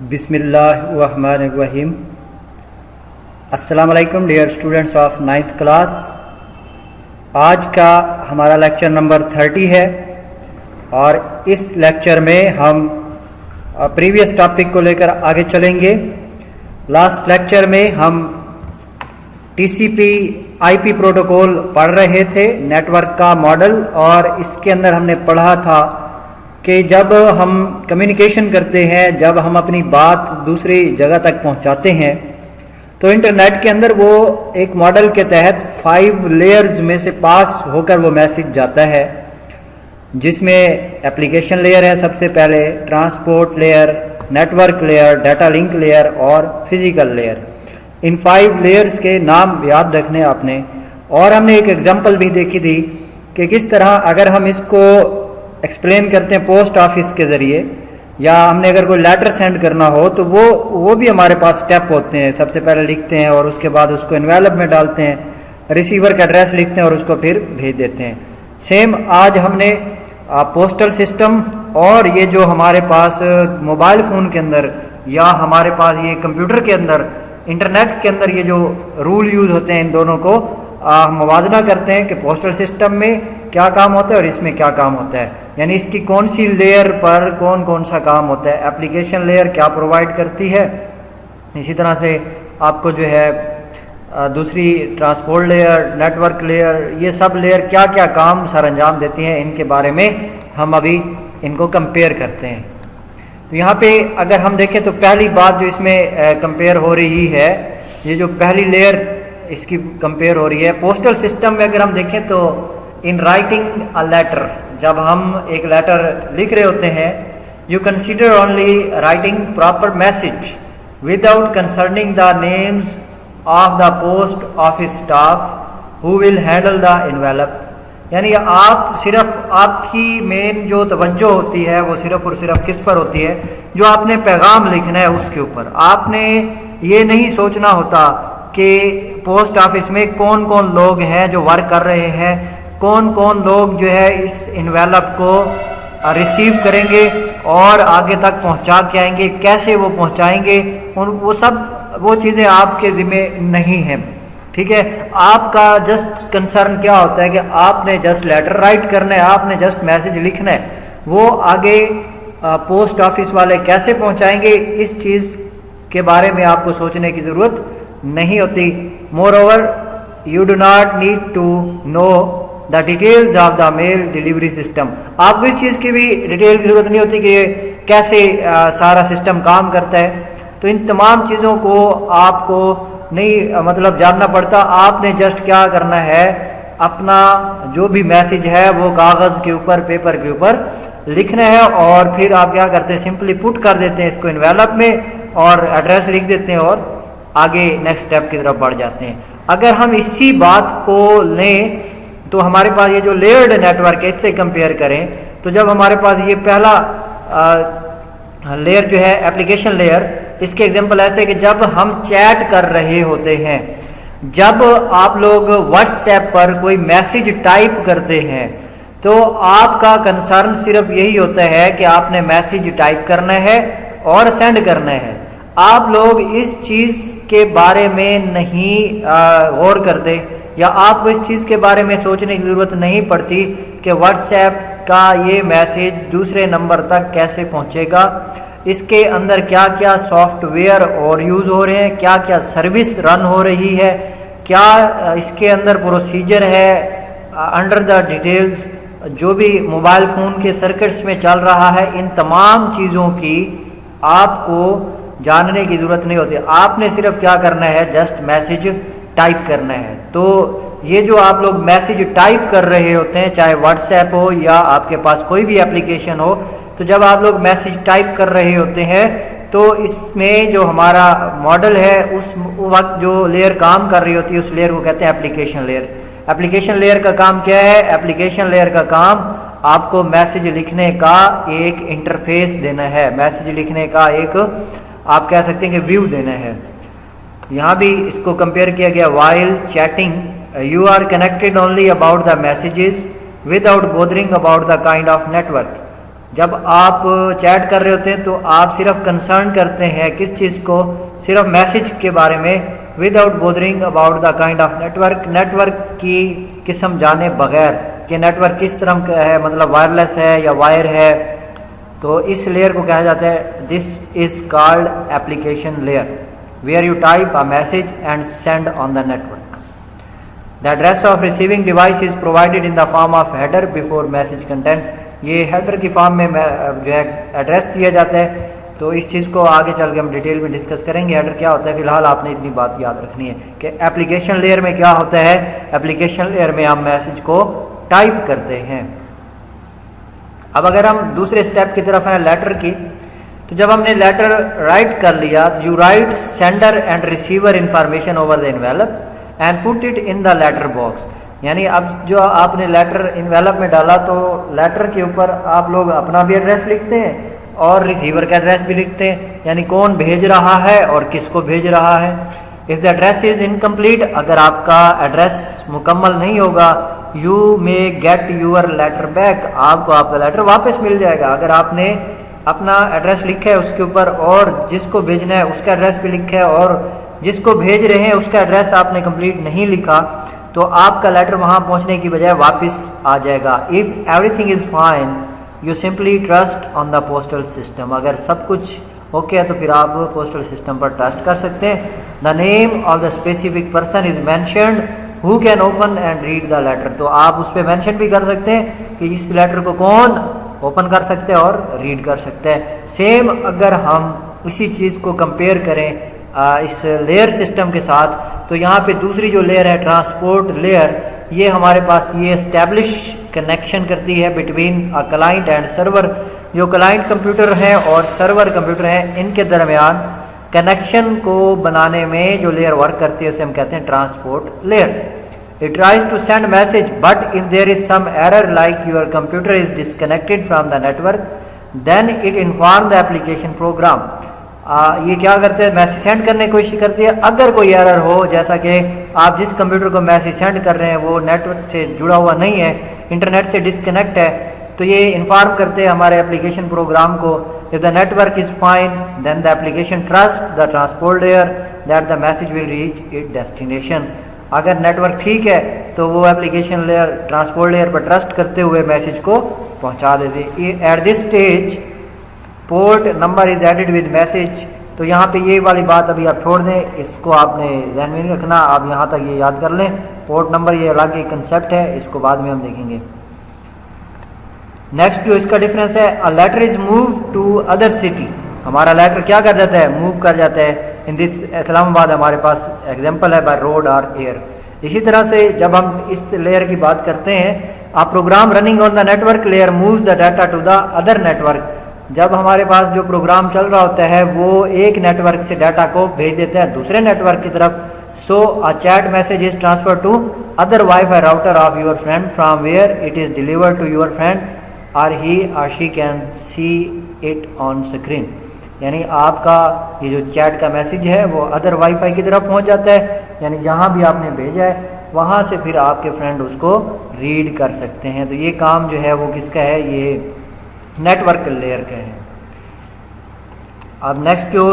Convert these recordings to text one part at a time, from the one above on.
बिस्मिल्लाहिर्रहमानिर्रहीम। अस्सलाम वालेकुम dear students of 9th class. आज का हमारा लेक्चर नंबर 30 है और इस लेक्चर में हम प्रीवियस टॉपिक को लेकर आगे चलेंगे। लास्ट लेक्चर में हम टीसीपी आईपी प्रोटोकॉल पढ़ रहे थे, नेटवर्क का मॉडल, और इसके अंदर हमने पढ़ा था कि जब हम कम्युनिकेशन करते हैं, जब हम अपनी बात दूसरी जगह तक पहुंचाते हैं, तो इंटरनेट के अंदर वो एक मॉडल के तहत 5 लेयर्स में से पास होकर वो मैसेज जाता है, जिसमें एप्लीकेशन लेयर है सबसे पहले, transport layer, network layer, data link layer और फिजिकल लेयर। इन 5 लेयर्स के नाम याद रखने आपने। और हमने एक एग्जांपल भी देखी थी कि किस तरह अगर हम इसको एक्सप्लेन करते हैं पोस्ट ऑफिस के ज़रिए, या हमने अगर कोई लेटर सेंड करना हो तो वो भी हमारे पास स्टेप होते हैं। सबसे पहले लिखते हैं और उसके बाद उसको एनवेलप में डालते हैं, रिसीवर का एड्रेस लिखते हैं और उसको फिर भेज देते हैं। सेम आज हमने पोस्टल सिस्टम और ये जो हमारे पास मोबाइल फ़ोन के अंदर या हमारे पास ये कंप्यूटर के अंदर, इंटरनेट के अंदर ये जो रूल यूज़ होते हैं, इन दोनों को हम मुवाजना करते हैं कि पोस्टल सिस्टम में क्या काम होता है और इसमें क्या काम होता है, यानी इसकी कौन सी लेयर पर कौन कौन सा काम होता है, एप्लीकेशन लेयर क्या प्रोवाइड करती है। इसी तरह से आपको जो है दूसरी ट्रांसपोर्ट लेयर, नेटवर्क लेयर, ये सब लेयर क्या क्या काम सर अंजाम देती हैं, इनके बारे में हम अभी इनको कंपेयर करते हैं। तो यहाँ पे अगर हम देखें तो पहली बात जो इसमें कंपेयर हो रही है, ये जो पहली लेयर इसकी कंपेयर हो रही है पोस्टल सिस्टम में। अगर हम देखें तो इन राइटिंग अ लेटर, जब हम एक लेटर लिख रहे होते हैं, you consider only writing proper message without concerning the names of the post office staff who will handle the envelope. यानी आप सिर्फ, आपकी मेन जो तवज्जो होती है वो सिर्फ और सिर्फ किस पर होती है, जो आपने पैगाम लिखना है उसके ऊपर। आपने ये नहीं सोचना होता कि पोस्ट ऑफिस में कौन कौन लोग हैं जो वर्क कर रहे हैं, कौन कौन लोग जो है इस इनवेलप को रिसीव करेंगे और आगे तक पहुंचा के आएंगे, कैसे वो पहुंचाएंगे, वो सब वो चीज़ें आपके ज़िम्मे नहीं हैं। ठीक है, आपका जस्ट कंसर्न क्या होता है कि आपने जस्ट लेटर राइट करना है, आपने जस्ट मैसेज लिखना है, वो आगे पोस्ट ऑफिस वाले कैसे पहुंचाएंगे, इस चीज़ के बारे में आपको सोचने की ज़रूरत नहीं होती। Moreover you do not need to know the details of the mail delivery system. आपको इस चीज़ की भी डिटेल की ज़रूरत नहीं होती कि कैसे सारा सिस्टम काम करता है। तो इन तमाम चीज़ों को आपको नहीं मतलब जानना पड़ता। आपने जस्ट क्या करना है, अपना जो भी मैसेज है वो कागज़ के ऊपर, पेपर के ऊपर लिखना है, और फिर आप क्या करते हैं, सिंपली पुट कर देते हैं इसको एनवेलप में और एड्रेस लिख देते हैं और आगे नेक्स्ट स्टेप की तरफ बढ़ जाते हैं। अगर हम इसी बात को लें तो हमारे पास ये जो लेयर्ड नेटवर्क है, इससे कंपेयर करें तो जब हमारे पास ये पहला लेयर जो है एप्लीकेशन लेयर, इसके एग्जांपल ऐसे कि जब हम चैट कर रहे होते हैं, जब आप लोग व्हाट्सएप पर कोई मैसेज टाइप करते हैं, तो आपका कंसर्न सिर्फ यही होता है कि आपने मैसेज टाइप करना है और सेंड करना है। आप लोग इस चीज़ के बारे में नहीं गौर करते, या आपको इस चीज़ के बारे में सोचने की ज़रूरत नहीं पड़ती कि व्हाट्सएप का ये मैसेज दूसरे नंबर तक कैसे पहुंचेगा, इसके अंदर क्या क्या सॉफ्टवेयर और यूज़ हो रहे हैं, क्या क्या सर्विस रन हो रही है, क्या इसके अंदर प्रोसीजर है, अंडर द डिटेल्स जो भी मोबाइल फ़ोन के सर्किट्स में चल रहा है, इन तमाम चीज़ों की आपको जानने की ज़रूरत नहीं होती। आपने सिर्फ क्या करना है, जस्ट मैसेज टाइप करना है। तो ये जो आप लोग मैसेज टाइप कर रहे होते हैं, चाहे व्हाट्सएप हो या आपके पास कोई भी एप्लीकेशन हो, तो जब आप लोग मैसेज टाइप कर रहे होते हैं तो इसमें जो हमारा मॉडल है उस वक्त जो लेयर काम कर रही होती है, उस लेयर को कहते हैं एप्लीकेशन लेयर। एप्लीकेशन लेयर का काम क्या है? एप्लीकेशन लेयर का काम आपको मैसेज लिखने का एक इंटरफेस देना है, मैसेज लिखने का एक आप कह सकते हैं कि व्यू देना है। यहाँ भी इसको कंपेयर किया गया, while chatting you are connected only about the messages without bothering about the kind of network. जब आप चैट कर रहे होते हैं तो आप सिर्फ कंसर्न करते हैं किस चीज़ को, सिर्फ मैसेज के बारे में, without bothering about the kind of network, network की किस्म जाने बगैर कि नेटवर्क किस तरह का है, मतलब वायरलेस है या वायर है। तो इस लेयर को कहा जाता है, this is called application layer, where you type a message and send on the network. The address of receiving device is provided in the form of header before message content. ये header की फॉर्म में जो है address दिया जाता है। तो इस चीज़ को आगे चल के हम डिटेल में डिस्कस करेंगे, हेडर क्या होता है। फिलहाल आपने इतनी बात याद रखनी है कि एप्लीकेशन लेयर में क्या होता है। एप्लीकेशन लेयर में हम मैसेज को टाइप करते हैं। अब अगर हम दूसरे स्टेप की तरफ हैं लेटर की, तो जब हमने लेटर राइट कर लिया, you write sender and receiver information over the envelope and put it in the letter box. यानी अब जो आपने लेटर एनवेलप में डाला तो लेटर के ऊपर आप लोग अपना भी एड्रेस लिखते हैं और रिसीवर का एड्रेस भी लिखते हैं, यानी कौन भेज रहा है और किसको भेज रहा है। If the address is incomplete, अगर आपका एड्रेस मुकम्मल नहीं होगा, you may get your letter back, आपको आपका लेटर वापस मिल जाएगा। अगर आपने अपना एड्रेस लिखा है उसके ऊपर और जिसको भेजना है उसका एड्रेस भी लिखा है और जिसको भेज रहे हैं उसका एड्रेस आपने कंप्लीट नहीं लिखा, तो आपका लेटर वहां पहुंचने की बजाय वापस आ जाएगा। If everything is fine you simply trust on the postal system. अगर सब कुछ ओके है तो फिर आप पोस्टल सिस्टम पर ट्रस्ट कर सकते हैं। The name of the specific person is mentioned who can open and read the letter. तो आप उस पर मैंशन भी कर सकते हैं कि इस लेटर को कौन ओपन कर सकते हैं और रीड कर सकते हैं। सेम अगर हम इसी चीज़ को कंपेयर करें इस लेयर सिस्टम के साथ, तो यहाँ पे दूसरी जो लेयर है ट्रांसपोर्ट लेयर, ये हमारे पास ये एस्टेब्लिश कनेक्शन करती है between a client and server. जो क्लाइंट कंप्यूटर है और सर्वर कंप्यूटर है, इनके दरमियान कनेक्शन को बनाने में जो लेयर वर्क करती है उसे हम कहते हैं transport layer. It tries to send message but if there is some error like your computer is disconnected from the network then it inform the application program. ये क्या करते हैं, मैसेज सेंड करने की कोशिश करती है। अगर कोई एरर हो, जैसा कि आप जिस कंप्यूटर को मैसेज सेंड कर रहे हैं वो नेटवर्क से जुड़ा हुआ नहीं है, इंटरनेट से डिस्कनेक्ट है, तो ये इन्फॉर्म करते हैं हमारे एप्लीकेशन प्रोग्राम को। If the network is fine then the application trust the transport layer that the message will reach it destination. अगर नेटवर्क ठीक है तो वो एप्लीकेशन लेयर ट्रांसपोर्ट लेयर पर ट्रस्ट करते हुए मैसेज को पहुंचा देते। At this stage port number is added with message. तो यहाँ पे ये वाली बात अभी आप छोड़ दें, इसको आपने ध्यान में नहीं रखना, आप यहाँ तक ये याद कर लें। पोर्ट नंबर ये अलग एक कंसेप्ट है, इसको बाद में हम देखेंगे। नेक्स्ट जो इसका डिफरेंस है, a letter is move to other city. हमारा लेटर क्या कर जाता है, मूव कर जाता है। इन दिस इस्लामाबाद हमारे पास एग्जाम्पल है बाय रोड और एयर। इसी तरह से जब हम इस लेयर की बात करते हैं, a program running on the network layer moves the data to the other network. जब हमारे पास जो प्रोग्राम चल रहा होता है वो एक नेटवर्क से डाटा को भेज देता है दूसरे नेटवर्क की तरफ। So a chat message is transfer to other wifi router of your friend from where it is delivered to your friend और ही और she can see it on screen. यानी आपका ये जो चैट का मैसेज है वो अदर वाईफाई की तरफ पहुंच जाता है, यानी जहां भी आपने भेजा है वहां से फिर आपके फ्रेंड उसको रीड कर सकते हैं। तो ये काम जो है वो किसका है, ये नेटवर्क लेयर का है। अब नेक्स्ट जो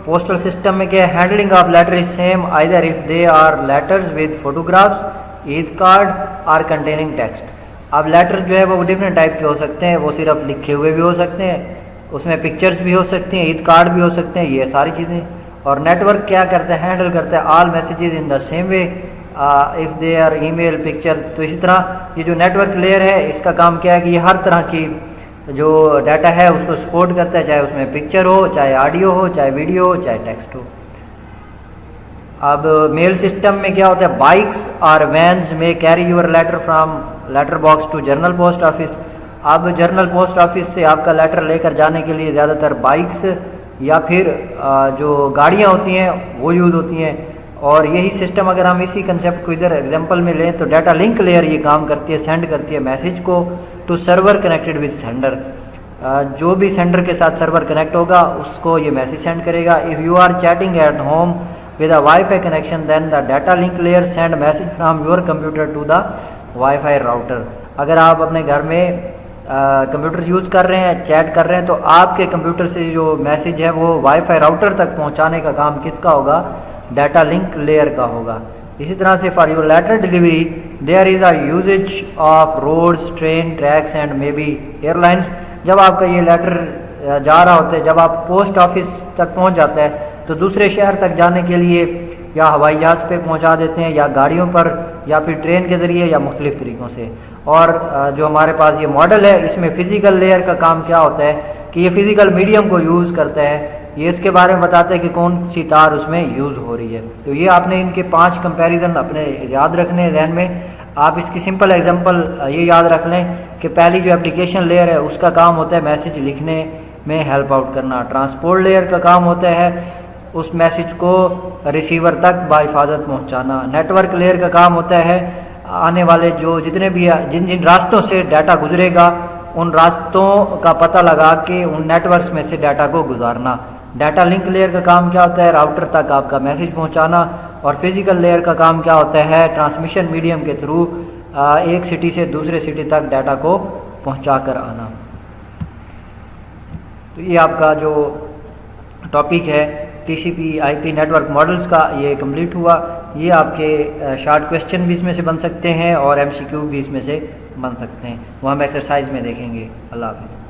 पोस्टल सिस्टम में क्या है, handling of letter is same either if they are letters with photographs, Eid card और कंटेनिंग टेक्स्ट। अब लेटर जो है वो डिफरेंट टाइप के हो सकते हैं, वो सिर्फ लिखे हुए भी हो सकते हैं, उसमें पिक्चर्स भी हो सकती हैं, ईद कार्ड भी हो सकते हैं, ये सारी चीज़ें। और नेटवर्क क्या करता है, हैंडल करता है all messages in the same way if they are email picture. तो इसी तरह ये जो नेटवर्क लेयर है इसका काम क्या है कि ये हर तरह की जो डाटा है उसको सपोर्ट करता है, चाहे उसमें पिक्चर हो, चाहे ऑडियो हो, चाहे वीडियो हो, चाहे टेक्स्ट हो। अब मेल सिस्टम में क्या होता है, बाइक्स और वैन्स में carry your letter from letter box to general post office. अब जर्नल पोस्ट ऑफिस से आपका लेटर लेकर जाने के लिए ज़्यादातर बाइक्स या फिर जो गाड़ियाँ होती हैं वो यूज़ होती हैं। और यही सिस्टम अगर हम इसी कंसेप्ट को इधर एग्जांपल में लें तो डाटा लिंक लेयर ये काम करती है, सेंड करती है मैसेज को to server connected with sender. जो भी सेंडर के साथ सर्वर कनेक्ट होगा उसको ये मैसेज सेंड करेगा। If you are chatting at home with a WiFi connection then the data link layer send message from your computer to the WiFi router. अगर आप अपने घर में कंप्यूटर यूज़ कर रहे हैं, चैट कर रहे हैं, तो आपके कंप्यूटर से जो मैसेज है वो वाईफाई राउटर तक पहुंचाने का काम किसका होगा? डाटा लिंक लेयर का होगा। इसी तरह से for your letter delivery there is a usages of roads, train, tracks and may be airlines. जब आपका ये लेटर जा रहा होता है, जब आप पोस्ट ऑफिस तक पहुंच जाता है तो दूसरे शहर तक जाने के लिए या हवाई जहाज़ पे पहुंचा देते हैं, या गाड़ियों पर, या फिर ट्रेन के ज़रिए, या मुख्तलिफ़ तरीक़ों से। और जो हमारे पास ये मॉडल है, इसमें फ़िज़िकल लेयर का काम क्या होता है कि ये फ़िज़िकल मीडियम को यूज़ करता है। ये इसके बारे में बताता है कि कौन सी तार उसमें यूज़ हो रही है। तो ये आपने इनके 5 कंपैरिजन अपने याद रखने हैं जहन में। आप इसकी सिंपल एग्जांपल ये याद रख लें कि पहली जो एप्लीकेशन लेयर है उसका काम होता है मैसेज लिखने में हेल्प आउट करना। ट्रांसपोर्ट लेयर का काम होता है उस मैसेज को रिसीवर तक बाहिफाजत पहुंचाना। नेटवर्क लेयर का काम होता है आने वाले जो जितने भी जिन जिन रास्तों से डाटा गुजरेगा उन रास्तों का पता लगा के उन नेटवर्क्स में से डाटा को गुजारना। डाटा लिंक लेयर का काम क्या होता है? राउटर तक आपका मैसेज पहुंचाना। और फिजिकल लेयर का काम क्या होता है? ट्रांसमिशन मीडियम के थ्रू एक सिटी से दूसरे सिटी तक डाटा को पहुंचा कर आना। तो ये आपका जो टॉपिक है टीसीपी आईपी नेटवर्क मॉडल्स का, ये कंप्लीट हुआ। ये आपके शॉर्ट क्वेश्चन भी इसमें से बन सकते हैं और एमसीक्यू भी इसमें से बन सकते हैं, वो हम एक्सरसाइज में देखेंगे। अल्लाह हाफ़िज़।